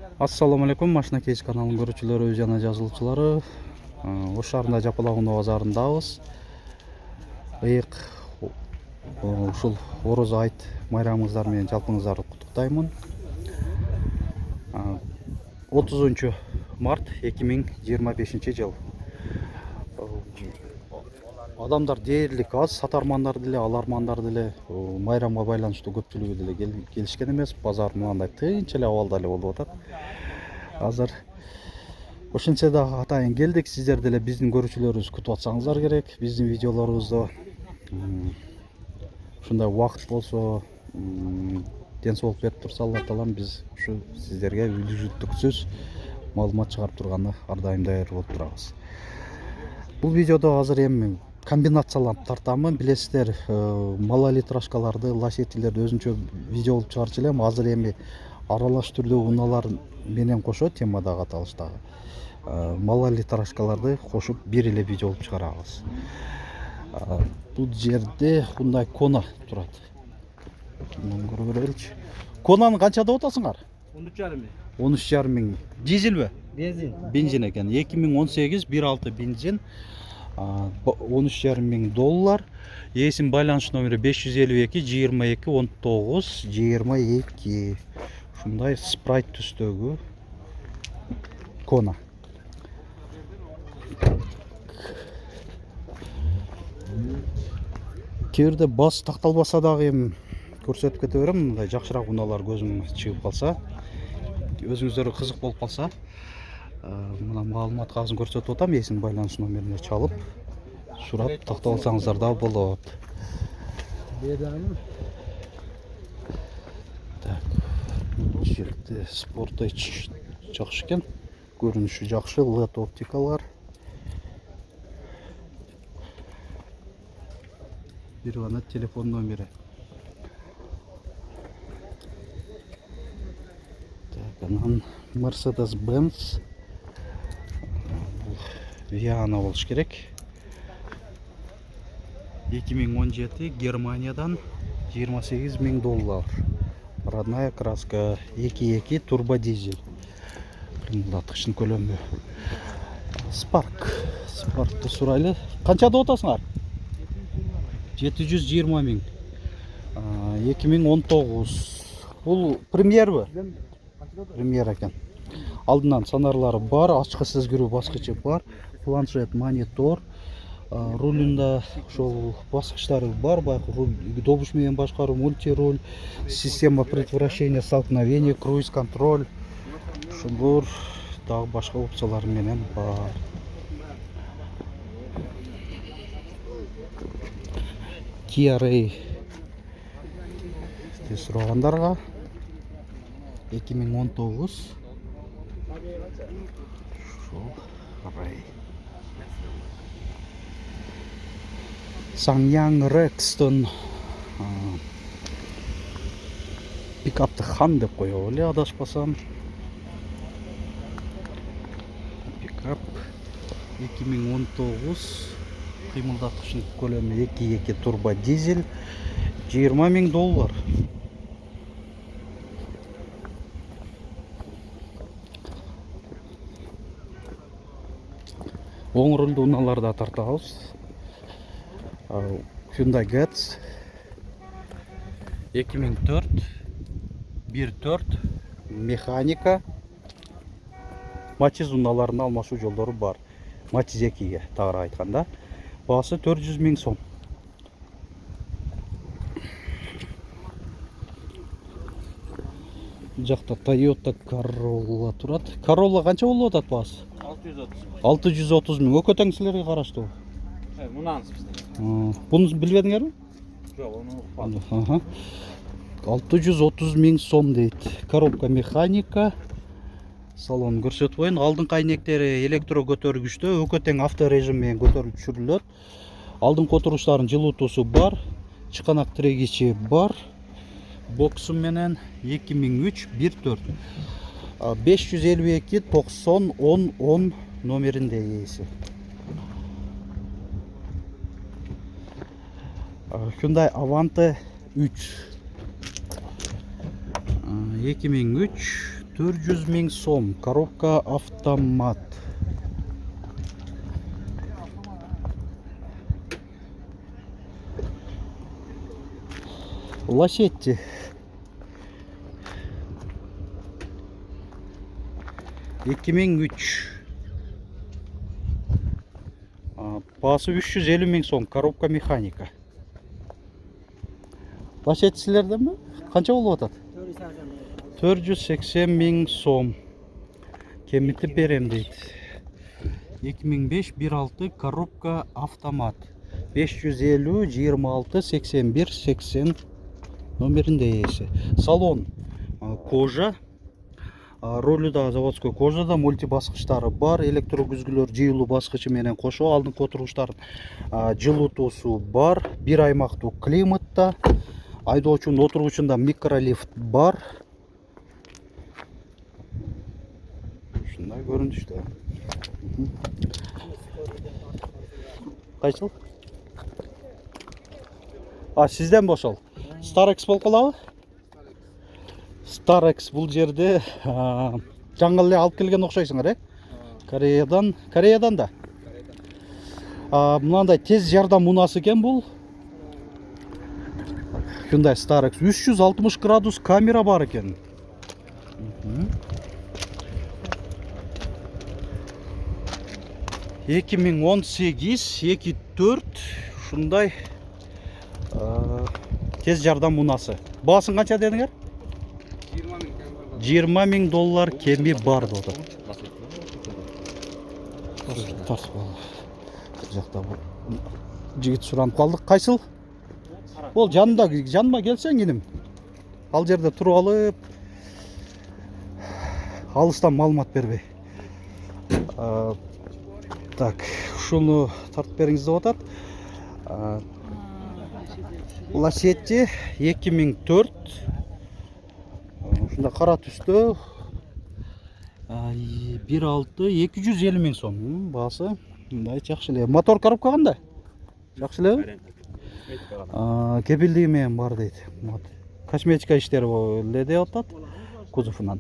Assalamu alaikum, Машина Кейс каналының көрүүчүлөрү жана жазылуучулары. Ош шаарында Жапалакунду базарындабыз. Ыйык ушул Ороз айт майрамыңыздар менен жалпыңыздарды куттуктаймын. 30 март 2025 жыл. Адамдар дээрлик аз, сатармандар деле, алармандар деле майрамга байланыштуу көпчүлүгү деле келишкен эмес. Базар мындай тынч эле абалда эле болуп атат. Азыр ошентсе да атайын келдик. Сиздер деле биздин көрүүчүлөрүбүз күтүп атсаңыздар керек. Биздин видеолорубузду ушундай убакыт болсо, ден соолук берип турса, Алла таалам биз ушу сиздерге үздүктүксүз маалымат чыгарып турганына ар дайым даяр болуп турабыз. Бул видеодо азыр эми комбинацияланып тартамын. Билесиздер, малолитражкаларды, лосетилерди өзүнчө видео болуп чыгарчу элем. Азыр эми аралаш түрдө унаалар менен кошо темадагы аталыштагы малолитражкаларды кошуп бир эле видео болуп чыгарабыз. Бул жерде мындай Кона турат. Муну көрө береличи. Конаны канча деп атасыңар? 13,5 миң. Дизелби? Бензин экен. 2018 1.6 бензин. 13,5 миң доллар. Есим байланыш номери 552 22 19 22. Ушундай спрайт түстөгү Кона. Кээ бас такталбаса дагы эми көрсөтүп кете берем. Мындай жакшыраак унаалар көзүмө чыгып калса, өзүңүздөр кызык болуп калса, мына маалымат кагазын көрсөтүп атам. Есим байланыш номерине чалып, сурап тактап алсаңыздар да болот. Так, жерде Sportage жакшы экен. Көрүнүшү жакшы, LED оптикалар. Бир гана телефон номери. Так, анан Mercedes-Benz. Viana болуш керек. 2017 Германиядан 28 миң доллар. Родная краска, 2.2 турбодизель. Кыймылдаткычтын көлөмү. Спаркты сурайлы. Канча деп атасыңар? 720 миң. 2019. Бул премьерби? Премьер экен. Алдынан сонарлары бар, ачкы сезгирүү баскычы бар, планшет, монитор, рулунда ошол баскычтары бар, байкы руль, добуш менен башкаруу, мультируль, система предотвращения столкновений, круиз контроль. Ушулар дагы башка опциялар менен бар. Kia Ray сурагандарга 2019 Ray. Sanyang Rexton пикапты хан деп коёбу эле, адашпасам. Пикап 2019, кыймылдаткычтын көлөмү 2.2 турбо дизель, 20 миң доллар. Оң рулду унааларда тартабыз. Hyundai Getz 2004 1.4 механика. Matiz унааларынын алмашуу жолдору бар. Matiz 2-ге тагыраак айтканда. Баасы 400 миң сом. Жакта Toyota Corolla турат. Corolla канча болуп атат баасы? 630 миң. Өкө тең силерге караштуу. Мунаныз бизде. Буну билбедиңерби? Жок, ону укпадым. 630 миң сом дейт. Коробка механика. Салон көрсөтүп коеюн. Алдыңкы айнектери электро көтөргүчтө, өкө тең авто режим менен көтөрүп түшүрүлөт. Алдыңкы отуруштардын жылуутуусу бар, чыканак тирегичи бар. Боксу менен 2003 1.4. 552 90 10 10 номеринде ээси. Hyundai Avante 3. 2003 400 000 сом. Коробка автомат. Ласетти. Ekiming 3. Басы 350 000 сом. Коробка механика. Ласеттилерден mi? Қанша болып атат? 480 000 сом. Кемітіп берем дейді. 2005 1.6 коробка автомат. 550 26 81 80 номерінде есі. Салон кожа. Ролі да заводской кожада, мультибасқыштары бар, электрогүзгілер жиылу басқышы менен қошу, алдын отырғыштарын жылытуысы бар, бір аймақтуу климатта, айдоочунун отургучунда микролифт бар. Шундай көрүнүштө. Кайсыл? Сизден бошол. Старекс болуп калабы? Старекс бул жерде жаңы эле алып келген окшойсуңар, Кореядан да. Мынандай тез жардам мунасы экен бул. Hyundai Starex 360 градус камера бар экен. 2018 24 ушундай тез жардам мунасы. Баасын канча дедиңер? 20 000 доллар кеми бар деп атат. Жакта жигит суранып калдык. Кайсыл? Ол жаныма келсең иним. Ал жерде туруп алып, алыстан маалымат бербей. Так, ушуну тартып бериңиз деп атат. Ласетти 2004. Ушунда кара түстө 1.6 250 000 сом. Баасы мындай жакшы эле. Мотор коробка кандай? Жакшы элеби? Кепилдиги менен бар дейт. Косметика иштери эле деп атат кузовунан.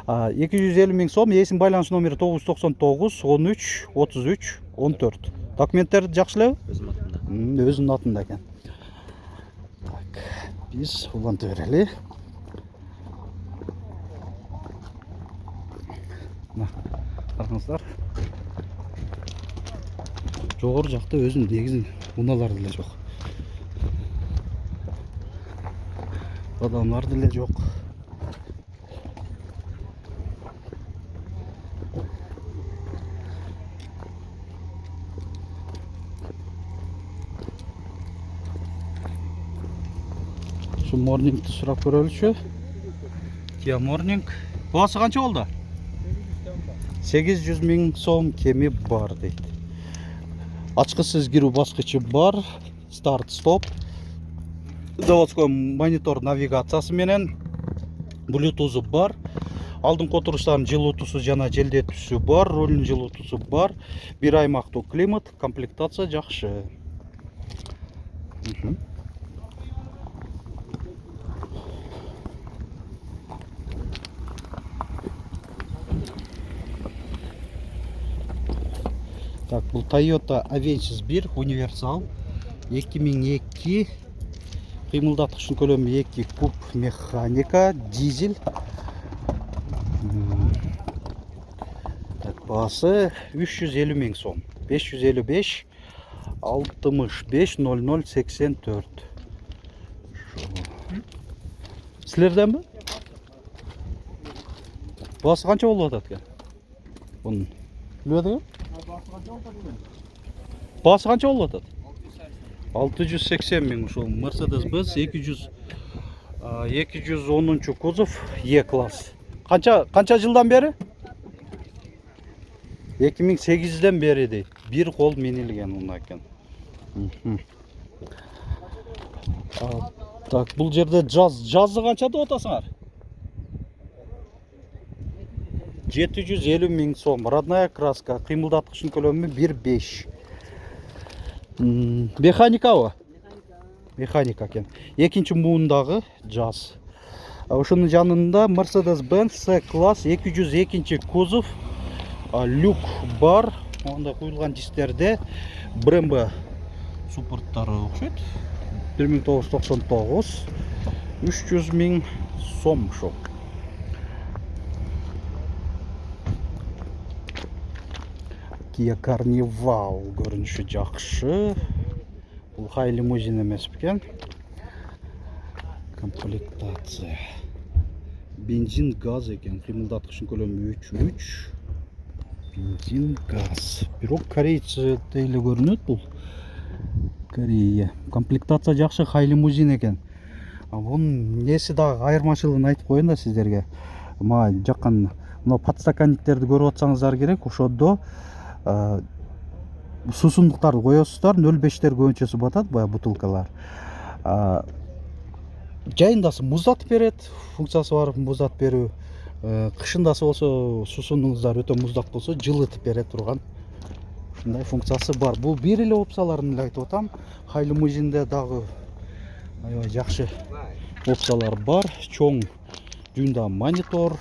250 000 сом. Эсин байланыш номери 999 13 33 14. Документтер жакшы элеби? Өзүнүн атында экен. Так, биз улантып берели. Караңыздар. Жогору жакта өзүнүн негизи уналары деле жок. Адамдар деле жок. Şu Morning'ti сурап көрөлүчү. Kia Morning. Баасы канча болду? 800 000 сом кеми бар дейт. Ачкысыз кирүү баскычы бар. Старт стоп. Заводской монитор навигациясы менен Bluetooth бар. Алдын которуштардын жылытуусу жана желдетүүсү бар. Рулдун жылытуусу бар. Бир аймактуу климат, комплектация жакшы. Так, бұл Toyota Avensis 1 универсал 2002 кыймылдаткычтын көлөмү 2 куб механика дизель. Так, баасы 350 000 сом. 555 65 00 84. Силерденби? Баасы канча болуп атат экен? Бунун билбедиңби? Баасы канча болуп атат? 680 000 ушул Mercedes-Benz 210 кузов E-класс. Канча жылдан бери? 2008-ден бери дейт. Бир кол минилген мына экен. Так, бул жерде жазды канча деп атасыңар? 750 000 сом. Родная краска. Кыймылдаткычтын көлөмү 1.5. Механикабы? Механика экен. Экинчи муундагы жаз. Ошонун жанында Mercedes-Benz C-класс 202 кузов люк бар. Онда куюлган дисктерде Brembo суппорттары окшойт. 1999 300 000 сом ошо. Kia Carnival көрүнүшү жакшы. Бул хай лимузин эмес бекен. Комплектация. Бензин, газ экен. Кыймылдаткычтын көлөмү 3.3. Бензин, газ. Бирок корейче эле көрүнөт бул. Корея. Комплектация жакшы, хай лимузин экен. Бунун неси дагы айырмачылыгын айтып коеюн да сиздерге. Мага жаккан мына подстаканниктерди көрүп атсаңыздар керек. Ошодо суусундуктарды коесуздар, 0,5 көбүнчөсү батат, бая бутылкалар. Жайындасы муздатып берет, функциясы бар муздатып берүү. Кышындасы болсо суусундугуңуздар өтө муздак болсо жылытып бере турган ушундай функциясы бар. Бул бир эле опцияларын эле айтып атам. Хай лимузинде дагы аябай жакшы опциялар бар. Чоң жүйүндө монитор.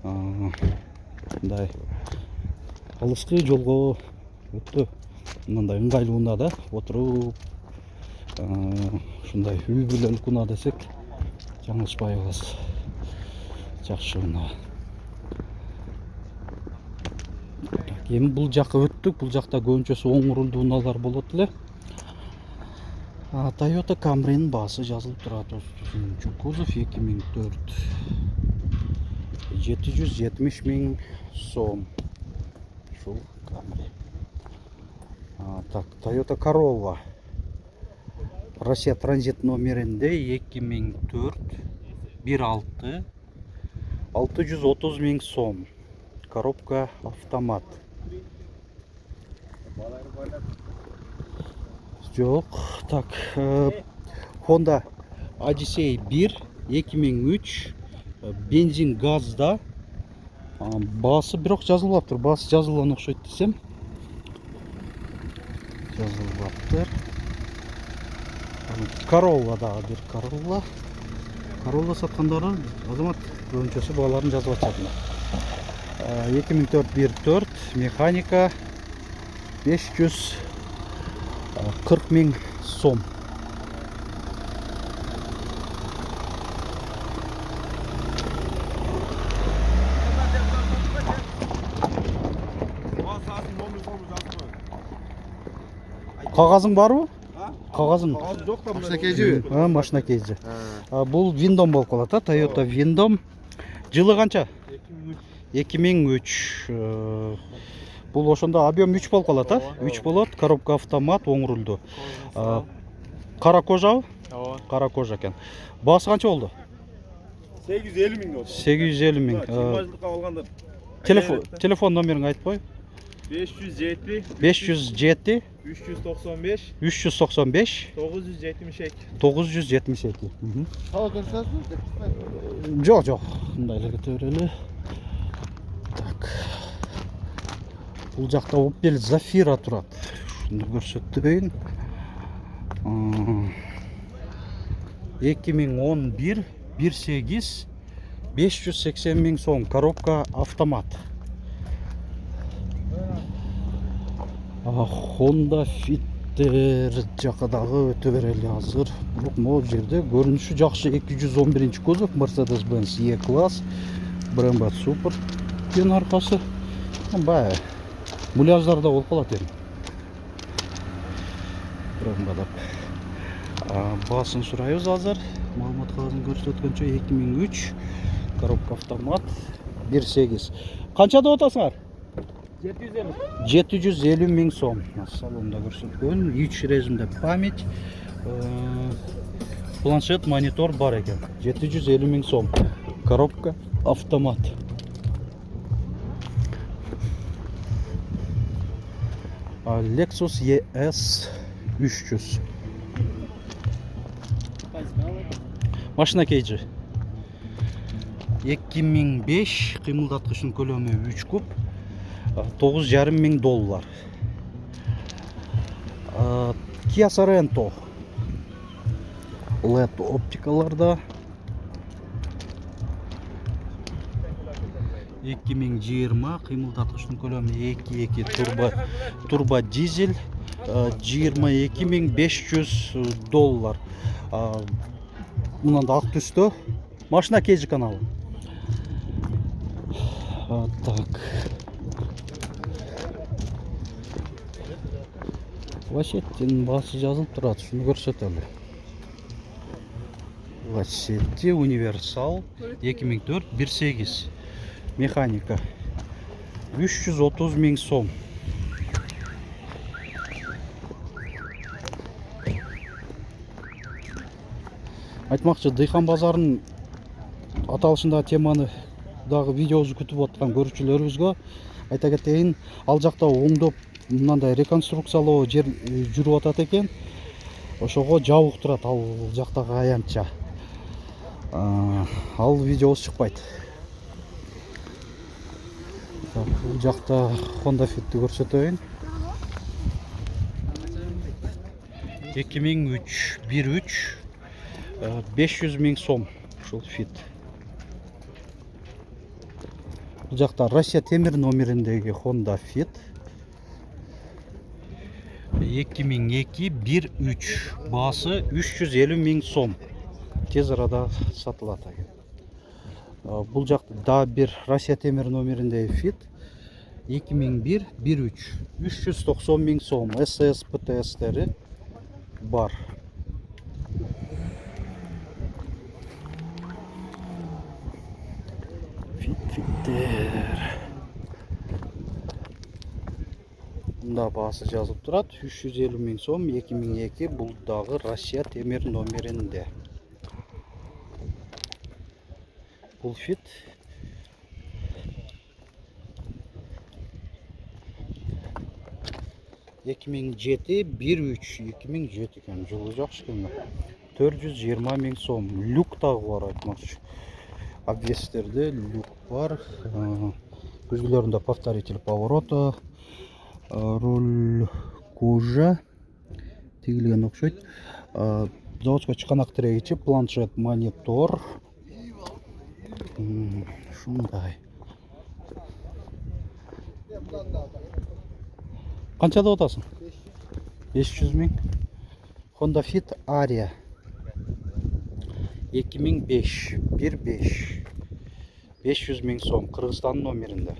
Мындай алыскы жолго өтө мындай ыңгайлуу унаа да, отуруп ушундай үй бүлөлүк унаа десек жаңылышпайбыз. Жакшы унаа. Эми бул жакка өттүк. Бул жакта көбүнчөсү оң рулдуу унаалар болот эле. Toyota Camry'nin баасы жазылып турат. 33 кузов 2004. 770 000 сом. Шул Camry. Так, Toyota Corolla. Россия транзит номеринде 2004 1.6 630 000 сом. Коробка автомат. Жок. Так, Honda Odyssey 1 2003 бензин газда. Баасы бирок жазылбаптыр. Баасы жазылган окшойт десем. Жазылбаптыр. Corolla дагы бир Corolla. Corolla саткандары азамат көбүнчөсү бааларын жазып атышат. 2004 1.4 механика 540 000 сом. Кагазың барбы? Кагазың? Кагазы жок да, машина кейжи. Машина кейжи. Бул Виндом болуп калат, Toyota Виндом. Жылы канча? 2003. Бул ошондо объем 3 болуп калат, 3 болот, коробка автомат, оң рулдуу. Кара кожабы? Ооба. Кара кожа экен. Баасы канча болду? 850 000 болду. 850 000. 20 жылдыкка алганда. Телефон номериңди айтып кой. 507 507 395 395 972. 972. Сау көрсөсүз? Жок, мындай эле кете берели. Так. Бул жакта Opel Zafira турат. Ушуну көрсөтөйүн. 2011 1.8 580 000 сом. Коробка автомат. Honda Fitter жакка дагы өтө берели азыр. Бирок могу жерде көрүнүшү жакшы. 211 кузов Mercedes-Benz E-класс. Brembo Super. Кен аркасы. Бая муляждарда болуп калат эми. Brembo деп. Баасын сурайбыз азыр. Маалымат кагазын көрсөткөнчө 2003 коробка автомат 1.8. Канча деп атасыңар? 750 000 сом. Салонда көрсөткөн. 3 режимде память. Планшет, монитор бар экен. 750 000 сом. Коробка автомат. Lexus ES 300. Машина кейжи. 2005 кыймылдаткычтын көлөмү 3 куб. $9,500 доллар. Kia Sorento LED оптикаларда 2020 кыймылдаткычтын көлөмү 2.2 турбо дизель, $22.500. Мындан да ак түстө. Машина KG каналы. Так. Лачеттин баасы жазылып турат, шуну көрсөтөлү. Лачетти универсал 2004 1.8 механика 330 000 сом. Айтмакчы, Дыйкан базарынын аталышындагы теманы дагы видеобузду күтүп аткан көрүүчүлөрүбүзгө айта кетейин, ал жакта оңдоп мындай реконструкциялоо жер жүрүп атат экен. Ошого жабык турат ал жактагы аянтча. Ал видеобуз чыкпайт. Бул жакта Honda Fit'ти көрсөтөйүн. 2003 1.3 500 000 сом ушул Fit. Бул жакта Россия темир номериндеги Honda Fit 2002 1.3 баасы 350 000 сом. Тез арада сатылат экен. Бул жакта да бир Россия темир номериндеги Fit 2001 1.3 390 000 сом. СС ПТС'тери бар. Fittер. Мында баасы жазылып турат. 350 000 сом 2002. Бул дагы Россия темир номеринде. Бул Fit. $2007 1.3 2007 экен. Жылы жакшы экен. 420 000 сом. Люк дагы бар айтмакчы. Обвестерде люк бар. Өзгөлөрүндө повторитель поворота, руль кожа тигилген окшойт. Заводской чыканак тирегичи, планшет, монитор. Шундай. Канча деп атасың? 500 000. Honda Fit Aria 2005 1.5 500 000 сом. Кыргызстандын номеринде.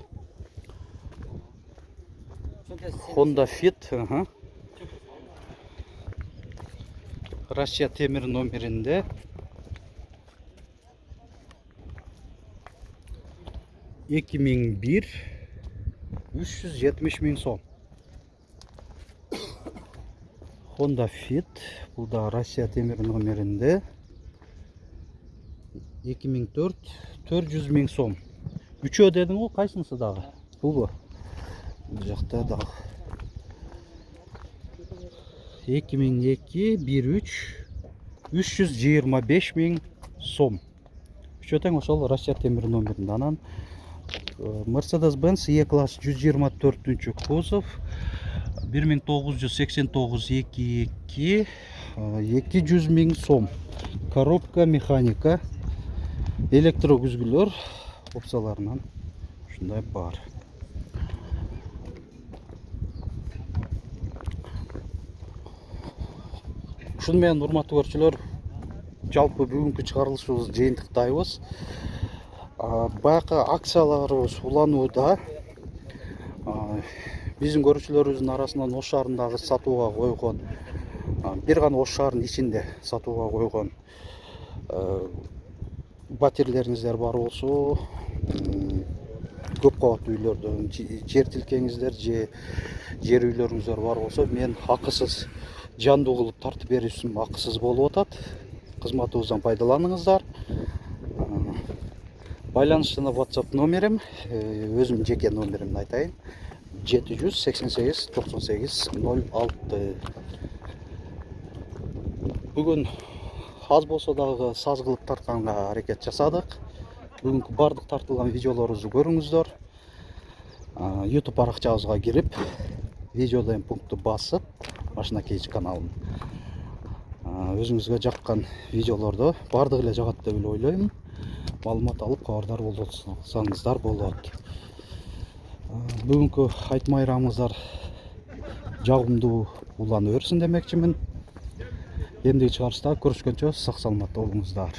Honda Fit, Россия темир номеринде. 2001 370 000 сом. Honda Fit, бул да Россия темир номеринде. 2004 400 000 сом. Үчөө дедиң го, кайсынысы дагы? Булбу? Бул жакта дагы 2002 1.3 325 000 сом. Үчөө тең ошол Россия темир номеринде. Анан Mercedes-Benz E-класс 124 кузов 1989 2.2 200 000 сом. Коробка механика, электрогүзгүлөр опцияларынан ушундай бар. Ушун менен урматтуу көрүүчүлөр, жалпы бүгүнкү чыгарылышыбызды жыйынтыктайбыз. Баякы акцияларыбыз уланууда. Биздин көрүүчүлөрүбүздүн арасынан Ош шаарындагы сатууга койгон, бир гана Ош шаарынын ичинде сатууга койгон батирлериңиздер бар болсо, көп кабаттуу үйлөрдөн жер тилкеңиздер же жер үйлөрүңүздөр бар болсо, мен акысыз жандуу кылып тартып берүүсүм акысыз болуп атат. Кызматыбыздан пайдаланыңыздар. Байланыштын WhatsApp номерим, өзүм жеке номеримди айтайын. 788 98 06. Бүгүн аз болсо дагы саз кылып тартканга аракет жасадык. Бүгүнкү бардык тартылган видеолорубузду көрүңүздөр. YouTube баракчабызга кирип, видеодон пунктту басып, Машина KG каналын өзүңүзгө жаккан видеолорду бардыгы эле жагат деп ойлойм. маалымат алып кабардар болсоңуздар болот. Бүгүнкү айт майрамыңыздар жагымдуу улана берсин демекчимин. Эмдиги чыгарышта көрүшкөнчө сак саламатта болуңуздар.